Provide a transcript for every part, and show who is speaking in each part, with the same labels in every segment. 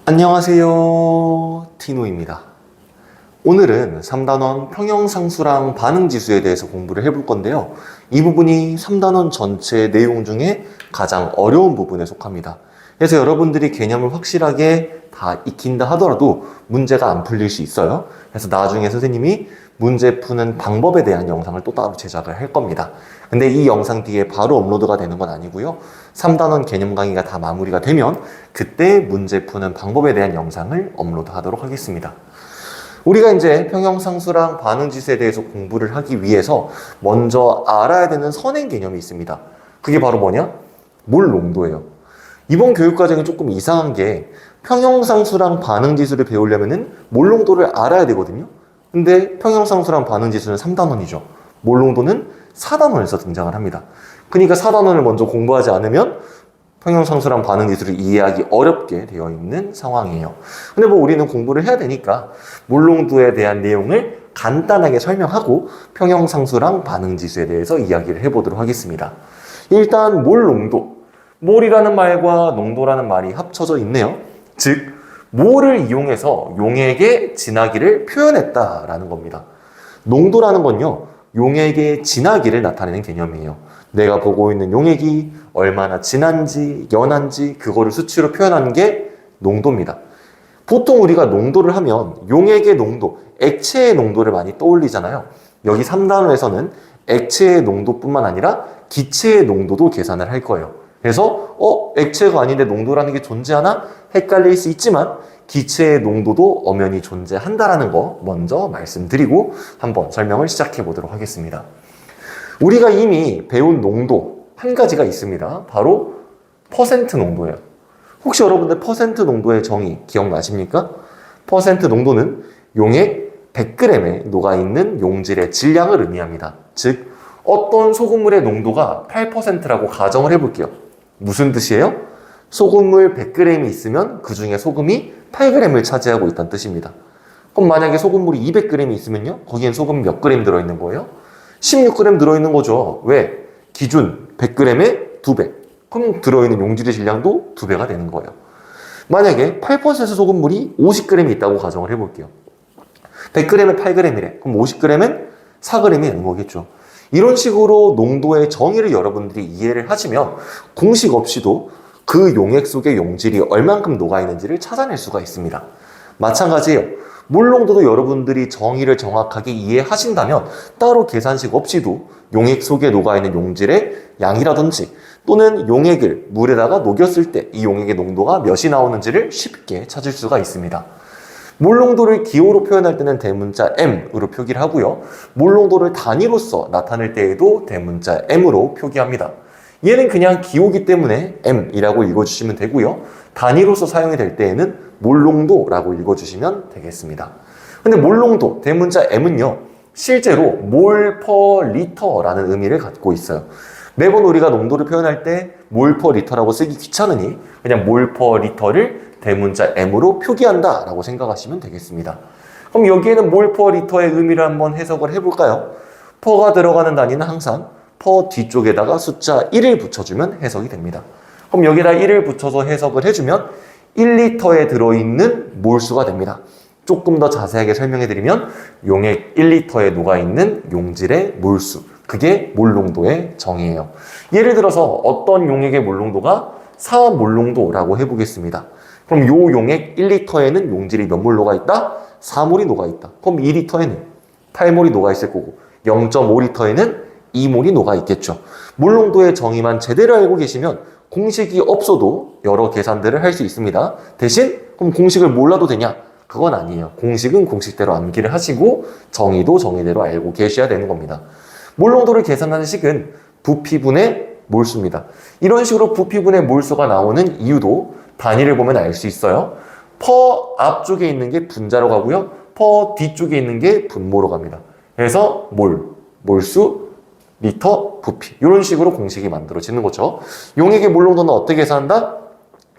Speaker 1: 안녕하세요, 티노입니다. 오늘은 3단원 평형상수랑 반응지수에 대해서 공부를 해볼 건데요. 이 부분이 3단원 전체 내용 중에 가장 어려운 부분에 속합니다. 그래서 여러분들이 개념을 확실하게 다 익힌다 하더라도 문제가 안 풀릴 수 있어요. 그래서 나중에 선생님이 문제 푸는 방법에 대한 영상을 또 따로 제작을 할 겁니다. 근데 이 영상 뒤에 바로 업로드가 되는 건 아니고요. 3단원 개념 강의가 다 마무리가 되면 그때 문제 푸는 방법에 대한 영상을 업로드 하도록 하겠습니다. 우리가 이제 평형상수랑 반응지수에 대해서 공부를 하기 위해서 먼저 알아야 되는 선행 개념이 있습니다. 그게 바로 뭐냐? 몰 농도예요. 이번 교육과정이 조금 이상한 게 평형상수랑 반응지수를 배우려면은 몰 농도를 알아야 되거든요. 근데 평형상수랑 반응지수는 3단원이죠. 몰 농도는 4단원에서 등장을 합니다. 그러니까 4단원을 먼저 공부하지 않으면 평형상수랑 반응지수를 이해하기 어렵게 되어 있는 상황이에요. 근데 뭐 우리는 공부를 해야 되니까 몰 농도에 대한 내용을 간단하게 설명하고 평형상수랑 반응지수에 대해서 이야기를 해보도록 하겠습니다. 일단 몰 농도. 몰이라는 말과 농도라는 말이 합쳐져 있네요. 즉, 몰을 이용해서 용액의 진하기를 표현했다라는 겁니다. 농도라는 건요, 용액의 진하기를 나타내는 개념이에요. 내가 보고 있는 용액이 얼마나 진한지, 연한지 그거를 수치로 표현하는 게 농도입니다. 보통 우리가 농도를 하면 용액의 농도, 액체의 농도를 많이 떠올리잖아요. 여기 3단원에서는 액체의 농도뿐만 아니라 기체의 농도도 계산을 할 거예요. 그래서 액체가 아닌데 농도라는 게 존재하나? 헷갈릴 수 있지만 기체의 농도도 엄연히 존재한다라는 거 먼저 말씀드리고 한번 설명을 시작해 보도록 하겠습니다. 우리가 이미 배운 농도 한 가지가 있습니다. 바로 퍼센트 농도예요. 혹시 여러분들 퍼센트 농도의 정의 기억나십니까? 퍼센트 농도는 용액 100g에 녹아있는 용질의 질량을 의미합니다. 즉, 어떤 소금물의 농도가 8%라고 가정을 해볼게요. 무슨 뜻이에요? 소금물 100g이 있으면 그 중에 소금이 8g을 차지하고 있다는 뜻입니다. 그럼 만약에 소금물이 200g이 있으면요? 거기엔 소금 몇 g 들어있는 거예요? 16g 들어있는 거죠. 왜? 기준 100g에 2배. 그럼 들어있는 용질의 질량도 2배가 되는 거예요. 만약에 8% 소금물이 50g이 있다고 가정을 해볼게요. 100g에 8g이래. 그럼 50g은 4g이 되는 거겠죠. 이런 식으로 농도의 정의를 여러분들이 이해를 하시면 공식 없이도 그 용액 속의 용질이 얼만큼 녹아있는지를 찾아낼 수가 있습니다. 마찬가지예요. 몰 농도도 여러분들이 정의를 정확하게 이해하신다면 따로 계산식 없이도 용액 속에 녹아있는 용질의 양이라든지 또는 용액을 물에다가 녹였을 때 이 용액의 농도가 몇이 나오는지를 쉽게 찾을 수가 있습니다. 몰 농도를 기호로 표현할 때는 대문자 M으로 표기를 하고요. 몰 농도를 단위로서 나타낼 때에도 대문자 M으로 표기합니다. 얘는 그냥 기호기 때문에 M이라고 읽어주시면 되고요. 단위로서 사용이 될 때에는 몰 농도라고 읽어주시면 되겠습니다. 근데 몰 농도, 대문자 M은요, 실제로 몰 퍼 리터라는 의미를 갖고 있어요. 매번 우리가 농도를 표현할 때 몰 퍼 리터라고 쓰기 귀찮으니 그냥 몰 퍼 리터를 대문자 M으로 표기한다 라고 생각하시면 되겠습니다. 그럼 여기에는 몰 퍼 리터의 의미를 한번 해석을 해볼까요? 퍼가 들어가는 단위는 항상 퍼 뒤쪽에다가 숫자 1을 붙여주면 해석이 됩니다. 그럼 여기다 1을 붙여서 해석을 해주면 1리터에 들어있는 몰수가 됩니다. 조금 더 자세하게 설명해드리면 용액 1리터에 녹아있는 용질의 몰수, 그게 몰 농도의 정의예요. 예를 들어서 어떤 용액의 몰 농도가 4몰 농도라고 해보겠습니다. 그럼 요 용액 1리터에는 용질이 몇 몰 녹아있다? 4몰이 녹아있다. 그럼 2리터에는 8몰이 녹아있을 거고 0.5리터에는 2몰이 녹아있겠죠. 몰 농도의 정의만 제대로 알고 계시면 공식이 없어도 여러 계산들을 할 수 있습니다. 대신 그럼 공식을 몰라도 되냐? 그건 아니에요. 공식은 공식대로 암기를 하시고 정의도 정의대로 알고 계셔야 되는 겁니다. 몰 농도를 계산하는 식은 부피분의 몰수입니다. 이런 식으로 부피분의 몰수가 나오는 이유도 단위를 보면 알 수 있어요. 퍼 앞쪽에 있는 게 분자로 가고요. 퍼 뒤쪽에 있는 게 분모로 갑니다. 그래서 몰수, 리터, 부피 이런 식으로 공식이 만들어지는 거죠. 용액의 몰 농도는 어떻게 계산한다?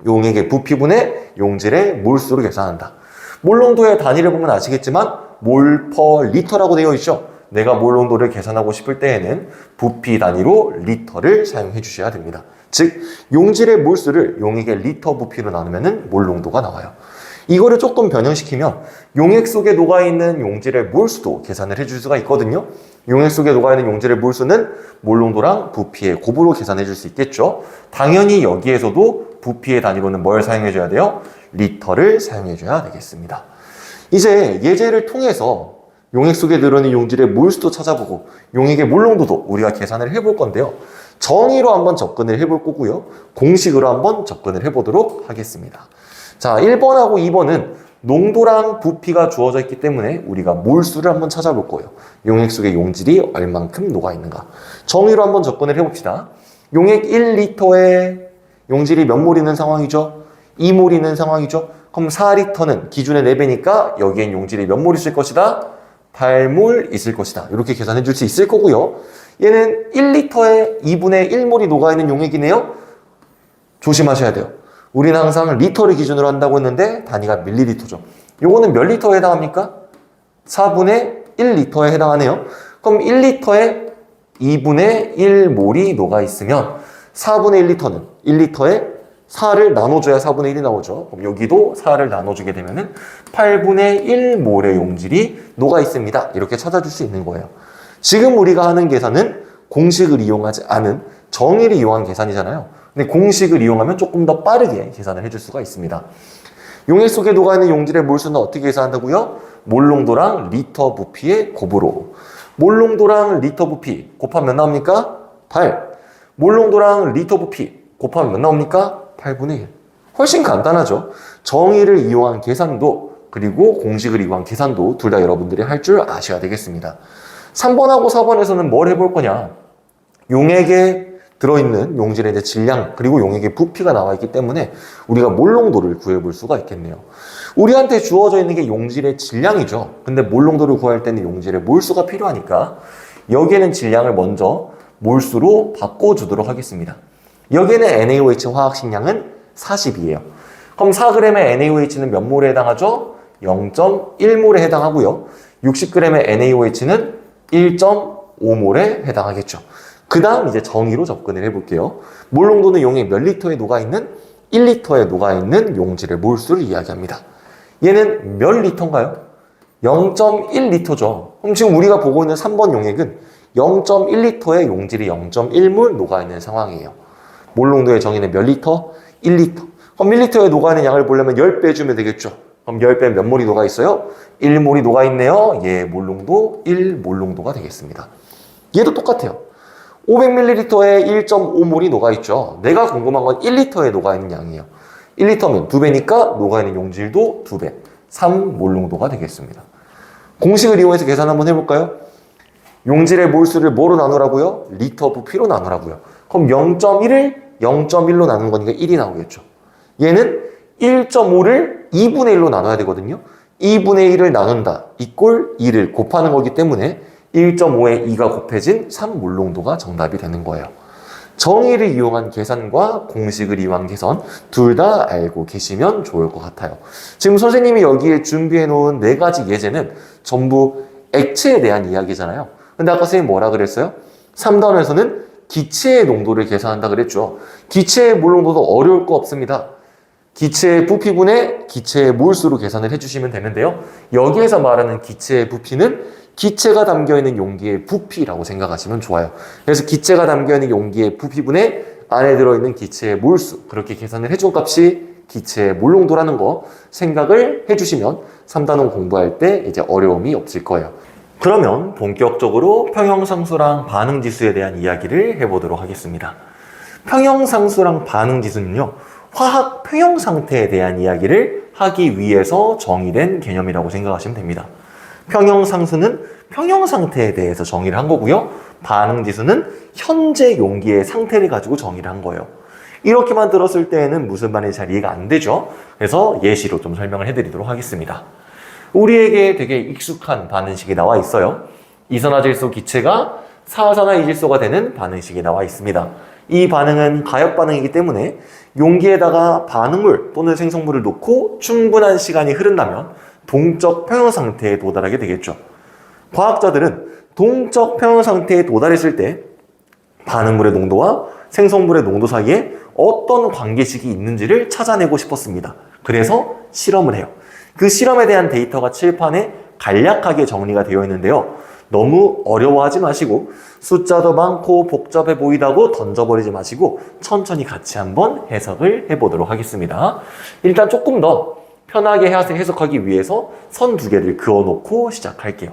Speaker 1: 용액의 부피분의 용질의 몰수로 계산한다. 몰 농도의 단위를 보면 아시겠지만 몰 퍼 리터라고 되어 있죠. 내가 몰 농도를 계산하고 싶을 때에는 부피 단위로 리터를 사용해 주셔야 됩니다. 즉 용질의 몰수를 용액의 리터 부피로 나누면 몰 농도가 나와요. 이거를 조금 변형시키면 용액 속에 녹아있는 용질의 몰수도 계산을 해줄 수가 있거든요. 용액 속에 녹아있는 용질의 몰수는 몰 농도랑 부피의 곱으로 계산해 줄 수 있겠죠. 당연히 여기에서도 부피의 단위로는 뭘 사용해 줘야 돼요? 리터를 사용해 줘야 되겠습니다. 이제 예제를 통해서 용액 속에 들어있는 용질의 몰수도 찾아보고 용액의 몰 농도도 우리가 계산을 해볼 건데요. 정의로 한번 접근을 해볼 거고요. 공식으로 한번 접근을 해보도록 하겠습니다. 자, 1번하고 2번은 농도랑 부피가 주어져 있기 때문에 우리가 몰수를 한번 찾아볼 거예요. 용액 속에 용질이 얼만큼 녹아있는가. 정의로 한번 접근을 해봅시다. 용액 1리터에 용질이 몇 몰 있는 상황이죠? 2몰 있는 상황이죠? 그럼 4리터는 기준의 4배니까 여기엔 용질이 몇 몰 있을 것이다? 8몰 있을 것이다. 이렇게 계산해 줄 수 있을 거고요. 얘는 1리터에 2분의 1몰이 녹아있는 용액이네요. 조심하셔야 돼요. 우리는 항상 리터를 기준으로 한다고 했는데 단위가 밀리리터죠. 요거는 몇 리터에 해당합니까? 4분의 1리터에 해당하네요. 그럼 1리터에 2분의 1몰이 녹아있으면 4분의 1리터는 1리터에 4를 나눠줘야 4분의 1이 나오죠. 그럼 여기도 4를 나눠주게 되면 8분의 1몰의 용질이 녹아있습니다. 이렇게 찾아줄 수 있는 거예요. 지금 우리가 하는 계산은 공식을 이용하지 않은 정의를 이용한 계산이잖아요. 근데 공식을 이용하면 조금 더 빠르게 계산을 해줄 수가 있습니다. 용액 속에 녹아있는 용질의 몰수는 어떻게 계산한다고요? 몰 농도랑 리터 부피의 곱으로. 몰 농도랑 리터 부피 곱하면 몇 나옵니까? 8. 몰 농도랑 리터 부피 곱하면 몇 나옵니까? 8분의 1. 훨씬 간단하죠. 정의를 이용한 계산도 그리고 공식을 이용한 계산도 둘 다 여러분들이 할 줄 아셔야 되겠습니다. 3번하고 4번에서는 뭘 해볼 거냐? 용액에 들어있는 용질의 이제 질량 그리고 용액의 부피가 나와 있기 때문에 우리가 몰 농도를 구해볼 수가 있겠네요. 우리한테 주어져 있는 게 용질의 질량이죠. 근데 몰 농도를 구할 때는 용질의 몰수가 필요하니까 여기에는 질량을 먼저 몰수로 바꿔주도록 하겠습니다. 여기에는 NaOH 화학식량은 40이에요. 그럼 4g의 NaOH는 몇 몰에 해당하죠? 0.1몰에 해당하고요. 60g의 NaOH는 1.5몰에 해당하겠죠. 그 다음 이제 정의로 접근을 해볼게요. 몰 농도는 용액 몇 리터에 녹아있는? 1리터에 녹아있는 용질의 몰수를 이야기합니다. 얘는 몇 리터인가요? 0.1리터죠. 그럼 지금 우리가 보고 있는 3번 용액은 0.1리터에 용질이 0.1몰 녹아있는 상황이에요. 몰 농도의 정의는 몇 리터? 1리터. 그럼 1리터에 녹아있는 양을 보려면 10배 주면 되겠죠. 그럼 10배면 몇 몰이 녹아있어요? 1몰이 녹아있네요. 예, 몰 농도 1몰 농도가 되겠습니다. 얘도 똑같아요. 500ml에 1.5몰이 녹아있죠. 내가 궁금한 건 1리터에 녹아있는 양이에요. 1리터면 2배니까 녹아있는 용질도 2배. 3몰 농도가 되겠습니다. 공식을 이용해서 계산 한번 해볼까요? 용질의 몰수를 뭐로 나누라고요? 리터 부피로 나누라고요. 그럼 0.1을 0.1로 나눈 거니까 1이 나오겠죠. 얘는 1.5를 2분의 1로 나눠야 되거든요. 2분의 1을 나눈다. 이꼴 2를 곱하는 거기 때문에 1.5에 2가 곱해진 3몰 농도가 정답이 되는 거예요. 정의를 이용한 계산과 공식을 이용한 계산 둘 다 알고 계시면 좋을 것 같아요. 지금 선생님이 여기에 준비해 놓은 4가지 예제는 전부 액체에 대한 이야기잖아요. 근데 아까 선생님 뭐라 그랬어요? 3단원에서는 기체의 농도를 계산한다 그랬죠. 기체의 몰 농도도 어려울 거 없습니다. 기체의 부피분의 기체의 몰수로 계산을 해주시면 되는데요. 여기에서 말하는 기체의 부피는 기체가 담겨있는 용기의 부피라고 생각하시면 좋아요. 그래서 기체가 담겨있는 용기의 부피분의 안에 들어있는 기체의 몰수, 그렇게 계산을 해준 값이 기체의 몰 농도라는 거 생각을 해주시면 3단원 공부할 때 이제 어려움이 없을 거예요. 그러면 본격적으로 평형상수랑 반응지수에 대한 이야기를 해보도록 하겠습니다. 평형상수랑 반응지수는요, 화학 평형 상태에 대한 이야기를 하기 위해서 정의된 개념이라고 생각하시면 됩니다. 평형상수는 평형 상태에 대해서 정의를 한 거고요. 반응지수는 현재 용기의 상태를 가지고 정의를 한 거예요. 이렇게만 들었을 때에는 무슨 말인지 잘 이해가 안 되죠. 그래서 예시로 좀 설명을 해드리도록 하겠습니다. 우리에게 되게 익숙한 반응식이 나와 있어요. 이산화질소 기체가 사산화이질소가 되는 반응식이 나와 있습니다. 이 반응은 가역 반응이기 때문에 용기에다가 반응물 또는 생성물을 놓고 충분한 시간이 흐른다면 동적 평형 상태에 도달하게 되겠죠. 과학자들은 동적 평형 상태에 도달했을 때 반응물의 농도와 생성물의 농도 사이에 어떤 관계식이 있는지를 찾아내고 싶었습니다. 그래서 실험을 해요. 그 실험에 대한 데이터가 칠판에 간략하게 정리가 되어 있는데요. 너무 어려워하지 마시고 숫자도 많고 복잡해 보이다고 던져버리지 마시고 천천히 같이 한번 해석을 해보도록 하겠습니다. 일단 조금 더 편하게 해석하기 위해서 선 두 개를 그어놓고 시작할게요.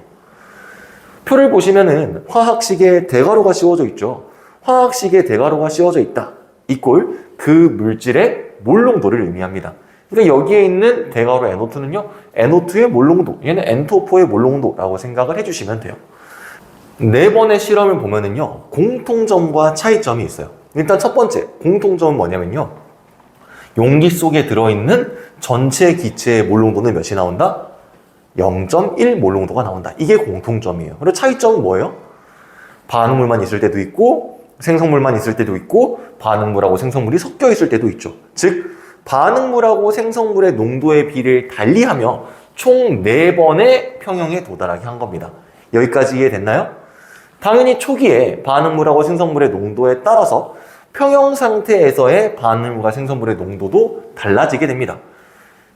Speaker 1: 표를 보시면은 화학식에 대괄호가 씌워져 있죠. 화학식에 대괄호가 씌워져 있다. 이꼴 그 물질의 몰 농도를 의미합니다. 그러니까 여기에 있는 대괄호 NO2는요, NO2의 몰 농도, 얘는 N2O4의 몰 농도라고 생각을 해주시면 돼요. 네 번의 실험을 보면은요, 공통점과 차이점이 있어요. 일단 첫 번째, 공통점은 뭐냐면요, 용기 속에 들어있는 전체 기체의 몰 농도는 몇이 나온다? 0.1 몰 농도가 나온다. 이게 공통점이에요. 그리고 차이점은 뭐예요? 반응물만 있을 때도 있고, 생성물만 있을 때도 있고, 반응물하고 생성물이 섞여 있을 때도 있죠. 즉, 반응물하고 생성물의 농도의 비를 달리하며 총 4번의 평형에 도달하게 한 겁니다. 여기까지 이해됐나요? 당연히 초기에 반응물하고 생성물의 농도에 따라서 평형 상태에서의 반응물과 생성물의 농도도 달라지게 됩니다.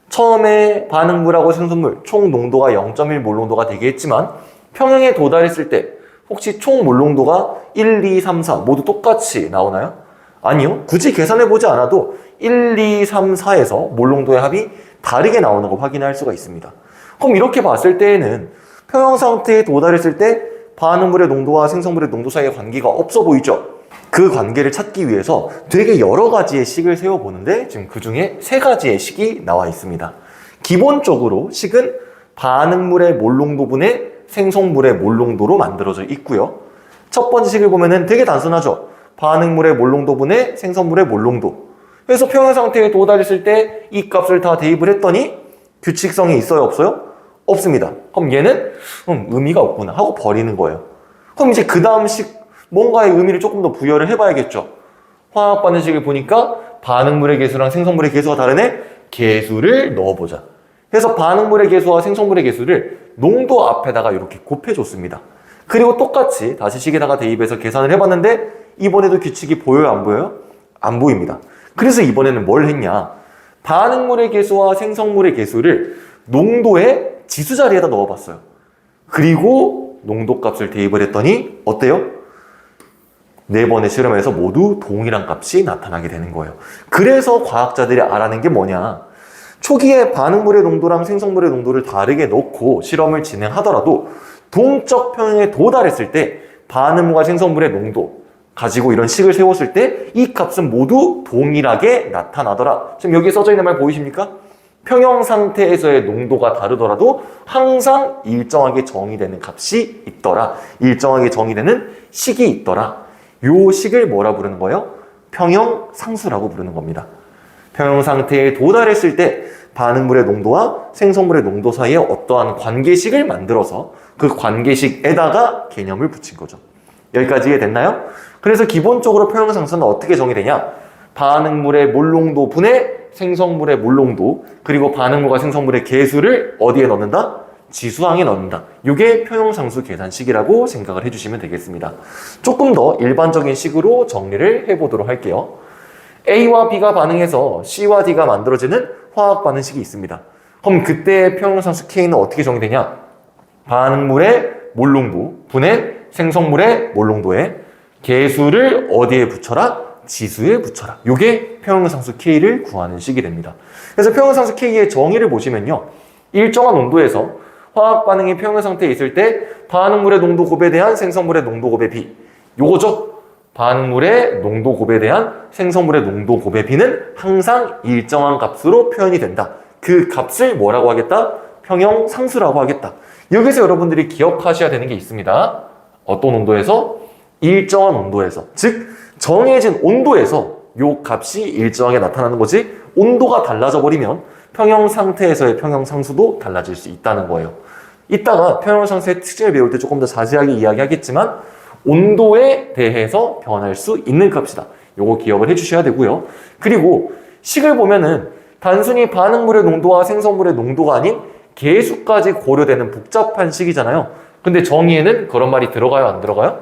Speaker 1: 처음에 반응물하고 생성물 총 농도가 0.1 몰 농도가 되게 했지만 평형에 도달했을 때 혹시 총 몰 농도가 1, 2, 3, 4 모두 똑같이 나오나요? 아니요. 굳이 계산해보지 않아도 1, 2, 3, 4에서 몰 농도의 합이 다르게 나오는 거 확인할 수가 있습니다. 그럼 이렇게 봤을 때에는 평형 상태에 도달했을 때 반응물의 농도와 생성물의 농도 사이의 관계가 없어 보이죠? 그 관계를 찾기 위해서 되게 여러 가지의 식을 세워보는데 지금 그 중에 3가지의 식이 나와 있습니다. 기본적으로 식은 반응물의 몰 농도분의 생성물의 몰 농도로 만들어져 있고요. 첫 번째 식을 보면은 되게 단순하죠? 반응물의 몰 농도분의 생성물의 몰 농도. 그래서 평형 상태에 도달했을 때 이 값을 다 대입을 했더니 규칙성이 있어요? 없어요? 없습니다. 그럼 얘는 의미가 없구나 하고 버리는 거예요. 그럼 이제 그 다음 식 뭔가의 의미를 조금 더 부여를 해봐야겠죠. 화학 반응식을 보니까 반응물의 개수랑 생성물의 개수가 다르네? 개수를 넣어보자. 그래서 반응물의 개수와 생성물의 개수를 농도 앞에다가 이렇게 곱해줬습니다. 그리고 똑같이 다시 식에다가 대입해서 계산을 해봤는데 이번에도 규칙이 보여요? 안 보여요? 안 보입니다. 그래서 이번에는 뭘 했냐? 반응물의 개수와 생성물의 개수를 농도의 지수 자리에다 넣어봤어요. 그리고 농도값을 대입을 했더니 어때요? 4번의 실험에서 모두 동일한 값이 나타나게 되는 거예요. 그래서 과학자들이 알아낸 게 뭐냐? 초기에 반응물의 농도랑 생성물의 농도를 다르게 넣고 실험을 진행하더라도 동적 평형에 도달했을 때 반응물과 생성물의 농도 가지고 이런 식을 세웠을 때 이 값은 모두 동일하게 나타나더라. 지금 여기 써져 있는 말 보이십니까? 평형 상태에서의 농도가 다르더라도 항상 일정하게 정의되는 값이 있더라. 일정하게 정의되는 식이 있더라. 요 식을 뭐라 부르는 거예요? 평형 상수라고 부르는 겁니다. 평형 상태에 도달했을 때 반응물의 농도와 생성물의 농도 사이에 어떠한 관계식을 만들어서 그 관계식에다가 개념을 붙인 거죠. 여기까지 이해됐나요? 그래서 기본적으로 평형 상수는 어떻게 정의되냐? 반응물의 몰 농도 분의 생성물의 몰 농도, 그리고 반응물과 생성물의 개수를 어디에 넣는다? 지수항에 넣는다. 이게 평형상수 계산식이라고 생각을 해주시면 되겠습니다. 조금 더 일반적인 식으로 정리를 해보도록 할게요. A와 B가 반응해서 C와 D가 만들어지는 화학 반응식이 있습니다. 그럼 그때 평형상수 K는 어떻게 정의되냐? 반응물의 몰 농도 분의 생성물의 몰 농도에 개수를 어디에 붙여라? 지수에 붙여라. 이게 평형상수 K를 구하는 식이 됩니다. 그래서 평형상수 K의 정의를 보시면요. 일정한 온도에서 화학 반응이 평형 상태에 있을 때 반응물의 농도 곱에 대한 생성물의 농도 곱의 비. 요거죠. 반응물의 농도 곱에 대한 생성물의 농도 곱의 비는 항상 일정한 값으로 표현이 된다. 그 값을 뭐라고 하겠다? 평형상수라고 하겠다. 여기서 여러분들이 기억하셔야 되는 게 있습니다. 어떤 온도에서? 일정한 온도에서. 즉 정해진 온도에서 요 값이 일정하게 나타나는 거지 온도가 달라져 버리면 평형 상태에서의 평형상수도 달라질 수 있다는 거예요. 이따가 평형상수의 특징을 배울 때 조금 더 자세하게 이야기하겠지만 온도에 대해서 변할 수 있는 값이다. 요거 기억을 해주셔야 되고요. 그리고 식을 보면은 단순히 반응물의 농도와 생성물의 농도가 아닌 개수까지 고려되는 복잡한 식이잖아요. 근데 정의에는 그런 말이 들어가요, 안 들어가요?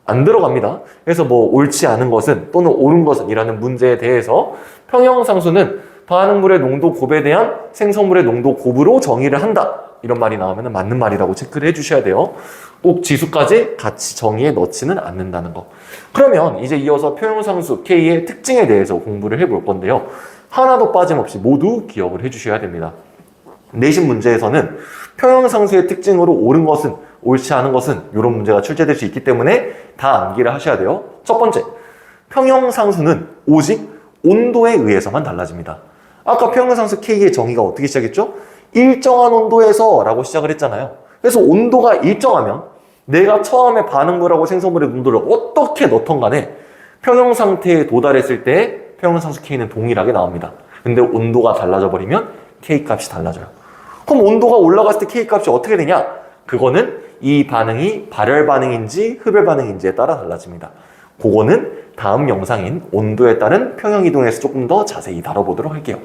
Speaker 1: 안 들어갑니다. 그래서 뭐 옳지 않은 것은 또는 옳은 것은 이라는 문제에 대해서 평형상수는 반응물의 농도 곱에 대한 생성물의 농도 곱으로 정의를 한다. 이런 말이 나오면 맞는 말이라고 체크를 해주셔야 돼요. 꼭 지수까지 같이 정의에 넣지는 않는다는 거. 그러면 이제 이어서 평형상수 K의 특징에 대해서 공부를 해볼 건데요. 하나도 빠짐없이 모두 기억을 해주셔야 됩니다. 내신 문제에서는 평형상수의 특징으로 옳은 것은, 옳지 않은 것은 이런 문제가 출제될 수 있기 때문에 다 암기를 하셔야 돼요. 첫 번째, 평형상수는 오직 온도에 의해서만 달라집니다. 아까 평형상수 K의 정의가 어떻게 시작했죠? 일정한 온도에서 라고 시작을 했잖아요. 그래서 온도가 일정하면 내가 처음에 반응물하고 생성물의 농도를 어떻게 넣던 간에 평형상태에 도달했을 때 평형상수 K는 동일하게 나옵니다. 근데 온도가 달라져 버리면 K 값이 달라져요. 그럼 온도가 올라갔을 때 K 값이 어떻게 되냐? 그거는 이 반응이 발열 반응인지 흡열 반응인지에 따라 달라집니다. 그거는 다음 영상인 온도에 따른 평형이동에서 조금 더 자세히 다뤄보도록 할게요.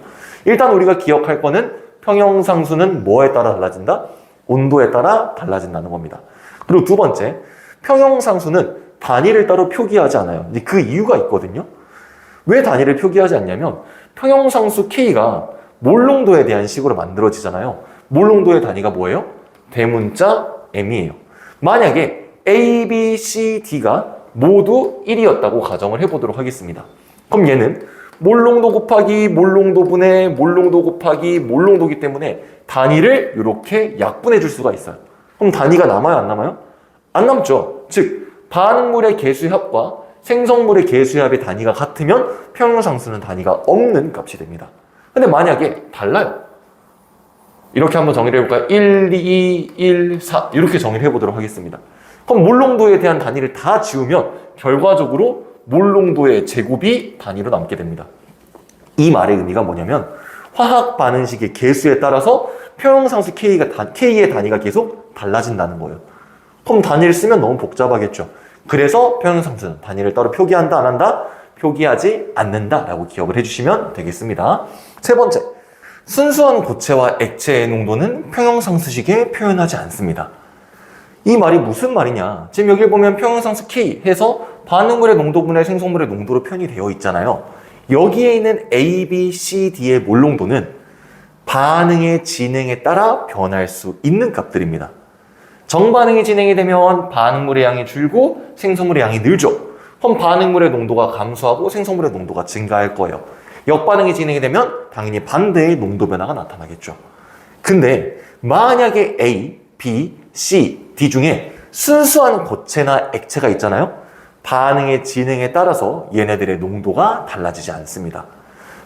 Speaker 1: 일단 우리가 기억할 거는 평형상수는 뭐에 따라 달라진다? 온도에 따라 달라진다는 겁니다. 그리고 두 번째, 평형상수는 단위를 따로 표기하지 않아요. 근데 그 이유가 있거든요. 왜 단위를 표기하지 않냐면 평형상수 K가 몰농도에 대한 식으로 만들어지잖아요. 몰농도의 단위가 뭐예요? 대문자 M이에요. 만약에 A, B, C, D가 모두 1이었다고 가정을 해보도록 하겠습니다. 그럼 얘는 몰농도 곱하기 몰농도분의 몰농도 곱하기 몰농도기 때문에 단위를 이렇게 약분해 줄 수가 있어요. 그럼 단위가 남아요, 안 남아요? 안 남죠. 즉 반응물의 개수합과 생성물의 개수합의 단위가 같으면 평형상수는 단위가 없는 값이 됩니다. 근데 만약에 달라요. 이렇게 한번 정의를 해볼까요? 1, 2, 1, 4 이렇게 정의를 해보도록 하겠습니다. 그럼 몰농도에 대한 단위를 다 지우면 결과적으로 몰농도의 제곱이 단위로 남게 됩니다. 이 말의 의미가 뭐냐면 화학 반응식의 개수에 따라서 평형상수 K의 단위가 계속 달라진다는 거예요. 그럼 단위를 쓰면 너무 복잡하겠죠. 그래서 평형상수는 단위를 따로 표기한다, 안 한다? 표기하지 않는다라고 기억을 해주시면 되겠습니다. 세 번째, 순수한 고체와 액체의 농도는 평형상수식에 표현하지 않습니다. 이 말이 무슨 말이냐? 지금 여기 보면 평형상수 K 해서 반응물의 농도분의 생성물의 농도로 표현이 되어 있잖아요. 여기에 있는 A, B, C, D의 몰농도는 반응의 진행에 따라 변할 수 있는 값들입니다. 정반응이 진행이 되면 반응물의 양이 줄고 생성물의 양이 늘죠. 그럼 반응물의 농도가 감소하고 생성물의 농도가 증가할 거예요. 역반응이 진행이 되면 당연히 반대의 농도 변화가 나타나겠죠. 근데 만약에 A, B, C, D 중에 순수한 고체나 액체가 있잖아요. 반응의 진행에 따라서 얘네들의 농도가 달라지지 않습니다.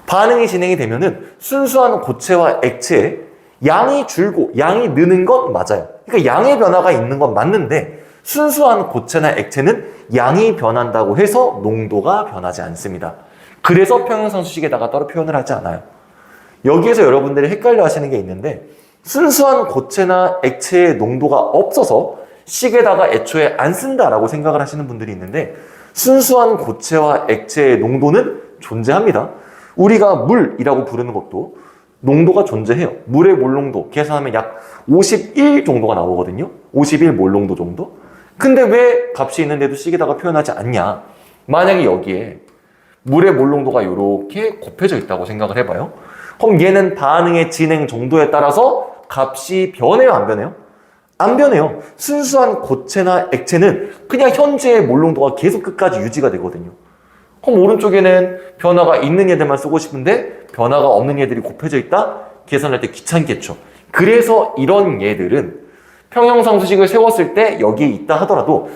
Speaker 1: 반응이 진행이 되면은 순수한 고체와 액체의 양이 줄고 양이 느는 건 맞아요. 그러니까 양의 변화가 있는 건 맞는데 순수한 고체나 액체는 양이 변한다고 해서 농도가 변하지 않습니다. 그래서 평형상수식에다가 따로 표현을 하지 않아요. 여기에서 여러분들이 헷갈려 하시는 게 있는데 순수한 고체나 액체의 농도가 없어서 식에다가 애초에 안 쓴다라고 생각을 하시는 분들이 있는데 순수한 고체와 액체의 농도는 존재합니다. 우리가 물이라고 부르는 것도 농도가 존재해요. 물의 몰농도 계산하면 약 51 정도가 나오거든요. 51 몰농도 정도. 근데 왜 값이 있는데도 식에다가 표현하지 않냐? 만약에 여기에 물의 몰농도가 이렇게 곱해져 있다고 생각을 해봐요. 그럼 얘는 반응의 진행 정도에 따라서 값이 변해요, 안 변해요? 안 변해요. 순수한 고체나 액체는 그냥 현재의 몰농도가 계속 끝까지 유지가 되거든요. 그럼 오른쪽에는 변화가 있는 얘들만 쓰고 싶은데 변화가 없는 얘들이 곱해져 있다? 계산할 때 귀찮겠죠. 그래서 이런 얘들은 평형상수식을 세웠을 때 여기에 있다 하더라도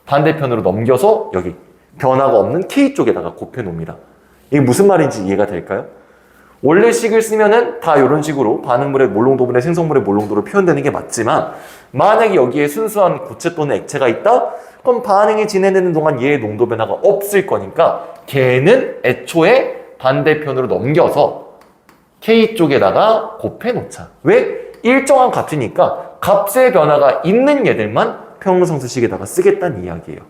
Speaker 1: 반대편으로 넘겨서 여기 변화가 없는 K 쪽에다가 곱해 놓습니다. 이게 무슨 말인지 이해가 될까요? 원래 식을 쓰면은 다 이런 식으로 반응물의 몰농도분의 생성물의 몰농도로 표현되는 게 맞지만 만약에 여기에 순수한 고체 또는 액체가 있다? 그럼 반응이 진행되는 동안 얘의 농도 변화가 없을 거니까 걔는 애초에 반대편으로 넘겨서 K 쪽에다가 곱해 놓자. 왜? 일정한 값이니까 값의 변화가 있는 얘들만 평형상수식에다가 쓰겠다는 이야기예요.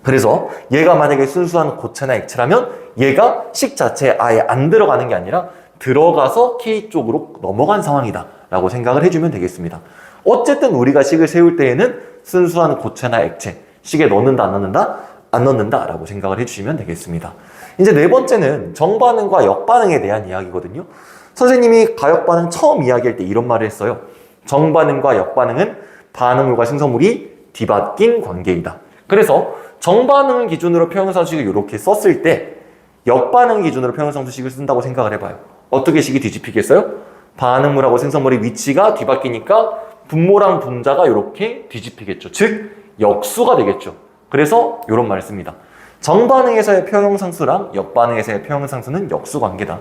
Speaker 1: 그래서 얘가 만약에 순수한 고체나 액체라면 얘가 식 자체에 아예 안 들어가는 게 아니라 들어가서 K 쪽으로 넘어간 상황이다 라고 생각을 해주면 되겠습니다. 어쨌든 우리가 식을 세울 때에는 순수한 고체나 액체, 식에 넣는다 안 넣는다? 안 넣는다 라고 생각을 해주시면 되겠습니다. 이제 네 번째는 정반응과 역반응에 대한 이야기거든요. 선생님이 가역반응 처음 이야기할 때 이런 말을 했어요. 정반응과 역반응은 반응물과 생성물이 뒤바뀐 관계이다. 그래서 정반응을 기준으로 평형상수식을 이렇게 썼을 때 역반응 기준으로 평형상수식을 쓴다고 생각을 해봐요. 어떻게 식이 뒤집히겠어요? 반응물하고 생성물의 위치가 뒤바뀌니까 분모랑 분자가 이렇게 뒤집히겠죠. 즉 역수가 되겠죠. 그래서 이런 말을 씁니다. 정반응에서의 평형상수랑 역반응에서의 평형상수는 역수관계다.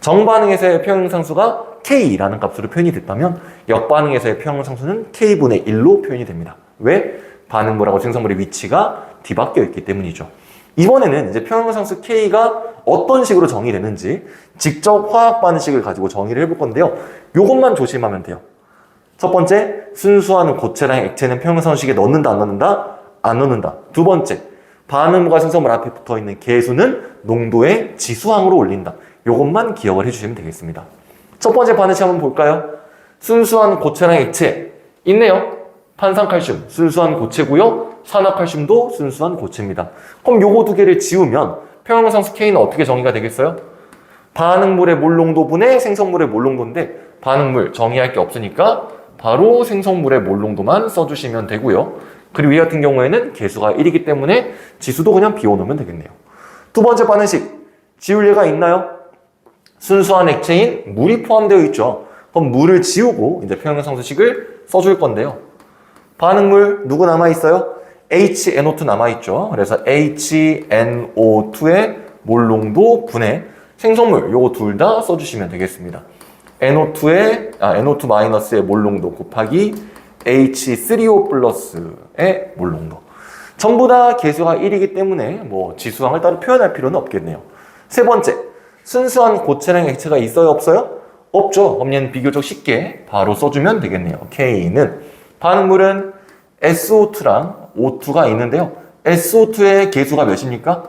Speaker 1: 정반응에서의 평형상수가 K라는 값으로 표현이 됐다면 역반응에서의 평형상수는 K분의 1로 표현이 됩니다. 왜? 반응물하고 생성물의 위치가 뒤바뀌어 있기 때문이죠. 이번에는 이제 평형상수 K가 어떤 식으로 정의되는지 직접 화학 반응식을 가지고 정의를 해볼 건데요. 이것만 조심하면 돼요. 첫 번째, 순수한 고체랑 액체는 평형상수식에 넣는다 안 넣는다? 안 넣는다. 두 번째, 반응물과 생성물 앞에 붙어있는 계수는 농도의 지수항으로 올린다. 이것만 기억을 해주시면 되겠습니다. 첫 번째 반응식 한번 볼까요? 순수한 고체랑 액체 있네요. 탄산칼슘 순수한 고체고요. 산화칼슘도 순수한 고체입니다. 그럼 요거 두 개를 지우면 평형상수 K는 어떻게 정의가 되겠어요? 반응물의 몰농도분의 생성물의 몰농도인데 반응물 정의할 게 없으니까 바로 생성물의 몰농도만 써주시면 되고요. 그리고 이 같은 경우에는 계수가 1이기 때문에 지수도 그냥 비워놓으면 되겠네요. 두 번째 반응식 지울 예가 있나요? 순수한 액체인 물이 포함되어 있죠. 그럼 물을 지우고 이제 평형상수식을 써줄 건데요. 반응물 누구 남아있어요? HNO2 남아있죠. 그래서 HNO2의 몰농도 분의 생성물 요거 둘 다 써주시면 되겠습니다. NO2의 몰농도 곱하기 H3O 플러스의 몰농도. 전부 다 계수가 1이기 때문에 뭐 지수항을 따로 표현할 필요는 없겠네요. 세 번째, 순수한 고체랑 액체가 있어요 없어요? 없죠. 그럼 얘는 비교적 쉽게 바로 써주면 되겠네요. K는 반응물은 SO2랑 O2가 있는데요. SO2의 계수가 몇입니까?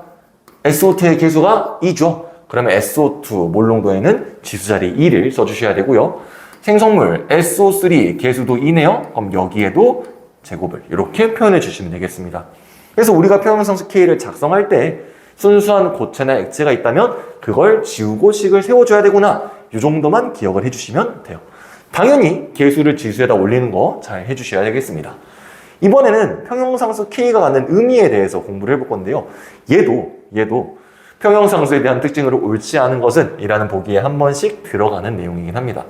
Speaker 1: SO2의 계수가 2죠. 그러면 SO2 몰농도에는 지수자리 2를 써주셔야 되고요. 생성물 SO3 계수도 2네요. 그럼 여기에도 제곱을 이렇게 표현해 주시면 되겠습니다. 그래서 우리가 평형상수 K를 작성할 때 순수한 고체나 액체가 있다면 그걸 지우고 식을 세워줘야 되구나. 이 정도만 기억을 해주시면 돼요. 당연히 계수를 지수에다 올리는 거 잘 해주셔야 되겠습니다. 이번에는 평형상수 K가 갖는 의미에 대해서 공부를 해볼 건데요. 얘도 평형상수에 대한 특징으로 옳지 않은 것은 이라는 보기에 한 번씩 들어가는 내용이긴 합니다.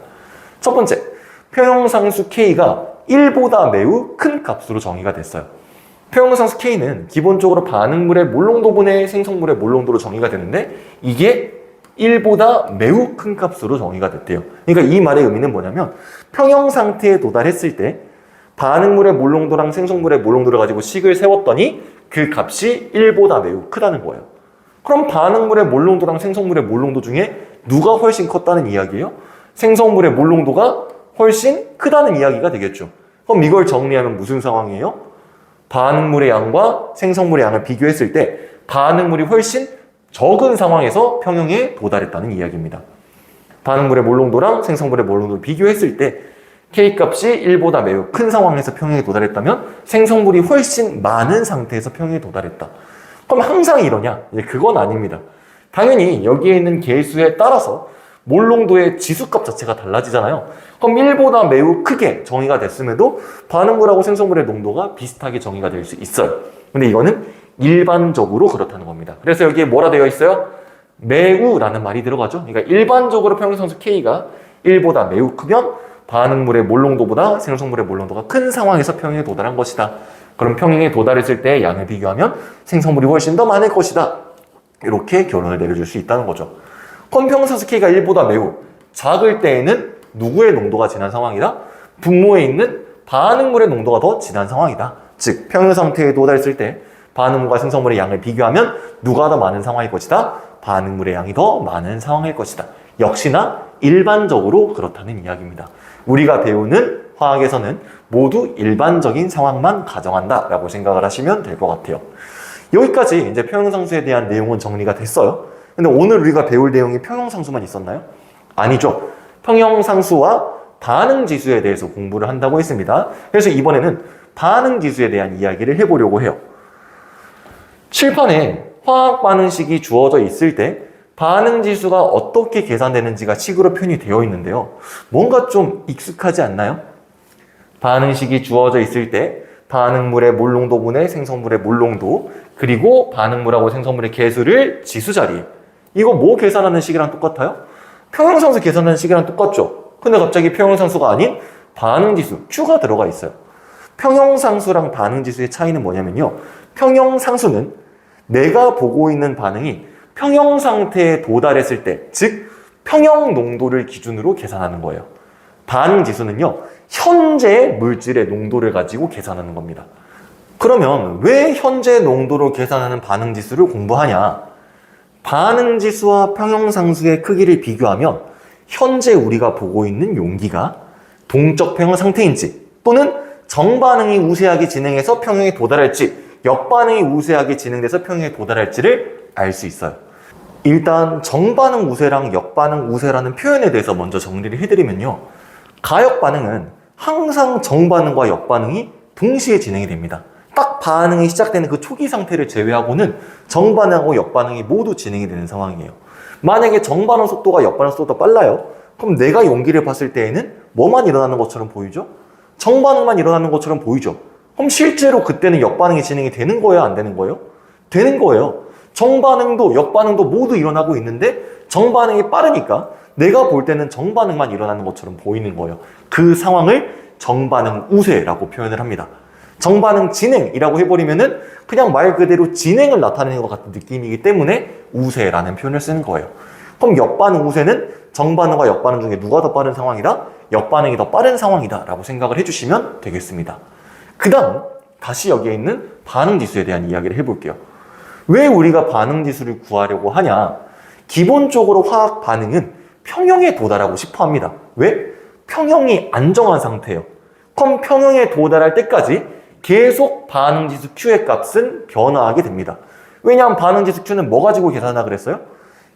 Speaker 1: 첫 번째, 평형상수 K가 1보다 매우 큰 값으로 정의가 됐어요. 평형상수 K는 기본적으로 반응물의 몰농도분의 생성물의 몰농도로 정의가 되는데 이게 1보다 매우 큰 값으로 정의가 됐대요. 그러니까 이 말의 의미는 뭐냐면 평형 상태에 도달했을 때 반응물의 몰농도랑 생성물의 몰농도를 가지고 식을 세웠더니 그 값이 1보다 매우 크다는 거예요. 그럼 반응물의 몰농도랑 생성물의 몰농도 중에 누가 훨씬 컸다는 이야기예요? 생성물의 몰농도가 훨씬 크다는 이야기가 되겠죠. 그럼 이걸 정리하면 무슨 상황이에요? 반응물의 양과 생성물의 양을 비교했을 때 반응물이 훨씬 적은 상황에서 평형에 도달했다는 이야기입니다. 반응물의 몰농도랑 생성물의 몰농도를 비교했을 때 K값이 1보다 매우 큰 상황에서 평형에 도달했다면 생성물이 훨씬 많은 상태에서 평형에 도달했다. 그럼 항상 이러냐? 그건 아닙니다. 당연히 여기에 있는 계수에 따라서 몰농도의 지수값 자체가 달라지잖아요. 그럼 1보다 매우 크게 정의가 됐음에도 반응물하고 생성물의 농도가 비슷하게 정의가 될 수 있어요. 근데 이거는 일반적으로 그렇다는 겁니다. 그래서 여기에 뭐라 되어 있어요? 매우라는 말이 들어가죠. 그러니까 일반적으로 평형상수 K가 1보다 매우 크면 반응물의 몰농도보다 생성물의 몰농도가 큰 상황에서 평형에 도달한 것이다. 그럼 평형에 도달했을 때 양을 비교하면 생성물이 훨씬 더 많을 것이다. 이렇게 결론을 내려줄 수 있다는 거죠. 그럼 평형상수 K가 1보다 매우 작을 때에는 누구의 농도가 진한 상황이다? 분모에 있는 반응물의 농도가 더 진한 상황이다. 즉 평형 상태에 도달했을 때 반응물과 생성물의 양을 비교하면 누가 더 많은 상황일 것이다? 반응물의 양이 더 많은 상황일 것이다. 역시나 일반적으로 그렇다는 이야기입니다. 우리가 배우는 화학에서는 모두 일반적인 상황만 가정한다 라고 생각을 하시면 될 것 같아요. 여기까지 이제 평형상수에 대한 내용은 정리가 됐어요. 근데 오늘 우리가 배울 내용이 평형상수만 있었나요? 아니죠. 평형상수와 반응지수에 대해서 공부를 한다고 했습니다. 그래서 이번에는 반응지수에 대한 이야기를 해보려고 해요. 칠판에 화학 반응식이 주어져 있을 때 반응지수가 어떻게 계산되는지가 식으로 표현이 되어 있는데요. 뭔가 좀 익숙하지 않나요? 반응식이 주어져 있을 때 반응물의 몰농도분의 생성물의 몰농도, 그리고 반응물하고 생성물의 개수를 지수 자리에. 이거 뭐 계산하는 식이랑 똑같아요? 평형상수 계산하는 식이랑 똑같죠? 근데 갑자기 평형상수가 아닌 반응지수, Q가 들어가 있어요. 평형상수랑 반응지수의 차이는 뭐냐면요. 평형상수는 내가 보고 있는 반응이 평형상태에 도달했을 때, 즉 평형농도를 기준으로 계산하는 거예요. 반응지수는요, 현재 물질의 농도를 가지고 계산하는 겁니다. 그러면 왜 현재 농도로 계산하는 반응지수를 공부하냐? 반응지수와 평형상수의 크기를 비교하면 현재 우리가 보고 있는 용기가 동적 평형 상태인지, 또는 정반응이 우세하게 진행해서 평형에 도달할지, 역반응이 우세하게 진행돼서 평형에 도달할지를 알 수 있어요. 일단 정반응 우세랑 역반응 우세라는 표현에 대해서 먼저 정리를 해드리면요. 가역반응은 항상 정반응과 역반응이 동시에 진행이 됩니다. 딱 반응이 시작되는 그 초기 상태를 제외하고는 정반응하고 역반응이 모두 진행이 되는 상황이에요. 만약에 정반응 속도가 역반응 속도가 빨라요? 그럼 내가 용기를 봤을 때에는 뭐만 일어나는 것처럼 보이죠? 정반응만 일어나는 것처럼 보이죠? 그럼 실제로 그때는 역반응이 진행이 되는 거예요? 안 되는 거예요? 되는 거예요. 정반응도 역반응도 모두 일어나고 있는데 정반응이 빠르니까 내가 볼 때는 정반응만 일어나는 것처럼 보이는 거예요. 그 상황을 정반응 우세라고 표현을 합니다. 정반응 진행이라고 해버리면은 그냥 말 그대로 진행을 나타내는 것 같은 느낌이기 때문에 우세라는 표현을 쓰는 거예요. 그럼 역반응 우세는 정반응과 역반응 중에 누가 더 빠른 상황이다? 역반응이 더 빠른 상황이다 라고 생각을 해주시면 되겠습니다. 그 다음 다시 여기에 있는 반응지수에 대한 이야기를 해볼게요. 왜 우리가 반응지수를 구하려고 하냐? 기본적으로 화학 반응은 평형에 도달하고 싶어 합니다. 왜? 평형이 안정한 상태예요. 그럼 평형에 도달할 때까지 계속 반응지수 Q의 값은 변화하게 됩니다. 왜냐하면 반응지수 Q는 뭐 가지고 계산한다 그랬어요?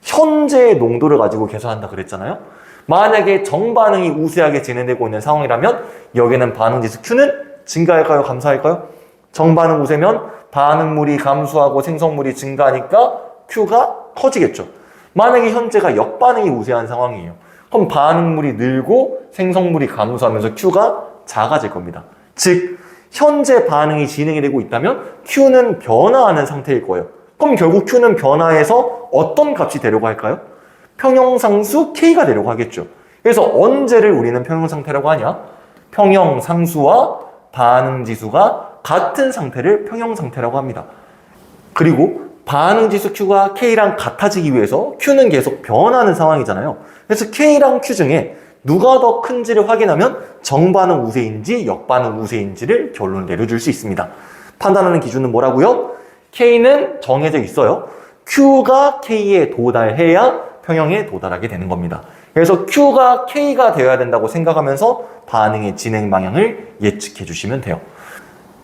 Speaker 1: 현재의 농도를 가지고 계산한다 그랬잖아요. 만약에 정반응이 우세하게 진행되고 있는 상황이라면 여기는 반응지수 Q는 증가할까요? 감소할까요? 정반응 우세면 반응물이 감소하고 생성물이 증가하니까 Q가 커지겠죠. 만약에 현재가 역반응이 우세한 상황이에요. 그럼 반응물이 늘고 생성물이 감소하면서 Q가 작아질 겁니다. 즉 현재 반응이 진행이 되고 있다면 Q는 변화하는 상태일 거예요. 그럼 결국 Q는 변화해서 어떤 값이 되려고 할까요? 평형상수 K가 되려고 하겠죠. 그래서 언제를 우리는 평형상태라고 하냐? 평형상수와 반응지수가 같은 상태를 평형상태라고 합니다. 그리고 반응지수 Q가 K랑 같아지기 위해서 Q는 계속 변하는 상황이잖아요. 그래서 K랑 Q 중에 누가 더 큰지를 확인하면 정반응 우세인지 역반응 우세인지를 결론을 내려줄 수 있습니다. 판단하는 기준은 뭐라고요? K는 정해져 있어요. Q가 K에 도달해야 평형에 도달하게 되는 겁니다. 그래서 Q가 K가 되어야 된다고 생각하면서 반응의 진행 방향을 예측해 주시면 돼요.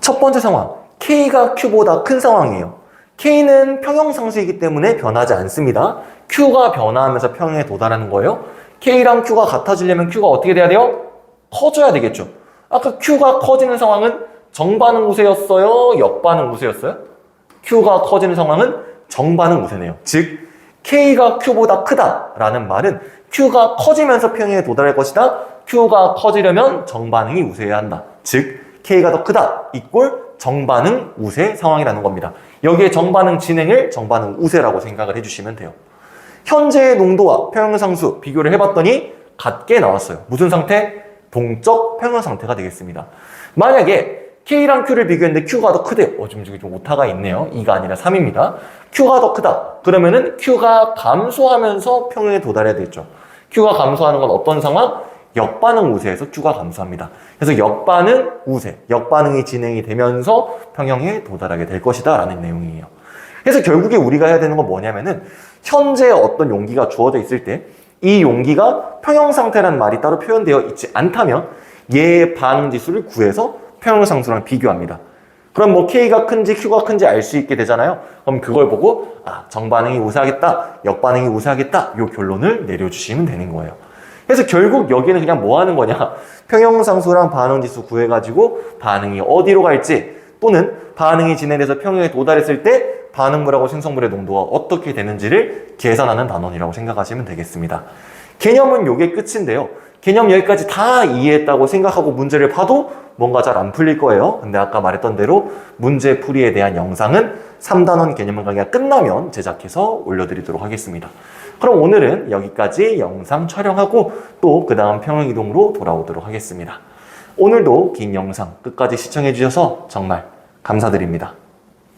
Speaker 1: 첫 번째 상황, K가 Q보다 큰 상황이에요. K는 평형상수이기 때문에 변하지 않습니다. Q가 변화하면서 평형에 도달하는 거예요. K랑 Q가 같아지려면 Q가 어떻게 돼야 돼요? 커져야 되겠죠. 아까 Q가 커지는 상황은 정반응 우세였어요? 역반응 우세였어요? Q가 커지는 상황은 정반응 우세네요. 즉 K가 Q보다 크다라는 말은 Q가 커지면서 평형에 도달할 것이다. Q가 커지려면 정반응이 우세해야 한다. 즉 K가 더 크다 이꼴 정반응 우세 상황이라는 겁니다. 여기에 정반응 진행을 정반응 우세라고 생각을 해주시면 돼요. 현재의 농도와 평형상수 비교를 해봤더니 같게 나왔어요. 무슨 상태? 동적 평형 상태가 되겠습니다. 만약에 K랑 Q를 비교했는데 Q가 더 크대요. 지금 좀 오타가 있네요. 2가 아니라 3입니다. Q가 더 크다. 그러면은 Q가 감소하면서 평형에 도달해야 되겠죠. Q가 감소하는 건 어떤 상황? 역반응 우세에서 Q가 감소합니다. 그래서 역반응 우세, 역반응이 진행이 되면서 평형에 도달하게 될 것이다 라는 내용이에요. 그래서 결국에 우리가 해야 되는 건 뭐냐면은 현재 어떤 용기가 주어져 있을 때 이 용기가 평형 상태라는 말이 따로 표현되어 있지 않다면 얘의 반응 지수를 구해서 평형 상수랑 비교합니다. 그럼 뭐 K가 큰지 Q가 큰지 알 수 있게 되잖아요. 그럼 그걸 보고 정반응이 우세하겠다, 역반응이 우세하겠다 요 결론을 내려주시면 되는 거예요. 그래서 결국 여기는 그냥 뭐 하는 거냐, 평형상수랑 반응지수 구해가지고 반응이 어디로 갈지, 또는 반응이 진행돼서 평형에 도달했을 때 반응물하고 생성물의 농도가 어떻게 되는지를 계산하는 단원이라고 생각하시면 되겠습니다. 개념은 요게 끝인데요. 개념 여기까지 다 이해했다고 생각하고 문제를 봐도 뭔가 잘 안 풀릴 거예요. 근데 아까 말했던 대로 문제 풀이에 대한 영상은 3단원 개념 강의가 끝나면 제작해서 올려드리도록 하겠습니다. 그럼 오늘은 여기까지 영상 촬영하고 또 그 다음 평형이동으로 돌아오도록 하겠습니다. 오늘도 긴 영상 끝까지 시청해 주셔서 정말 감사드립니다.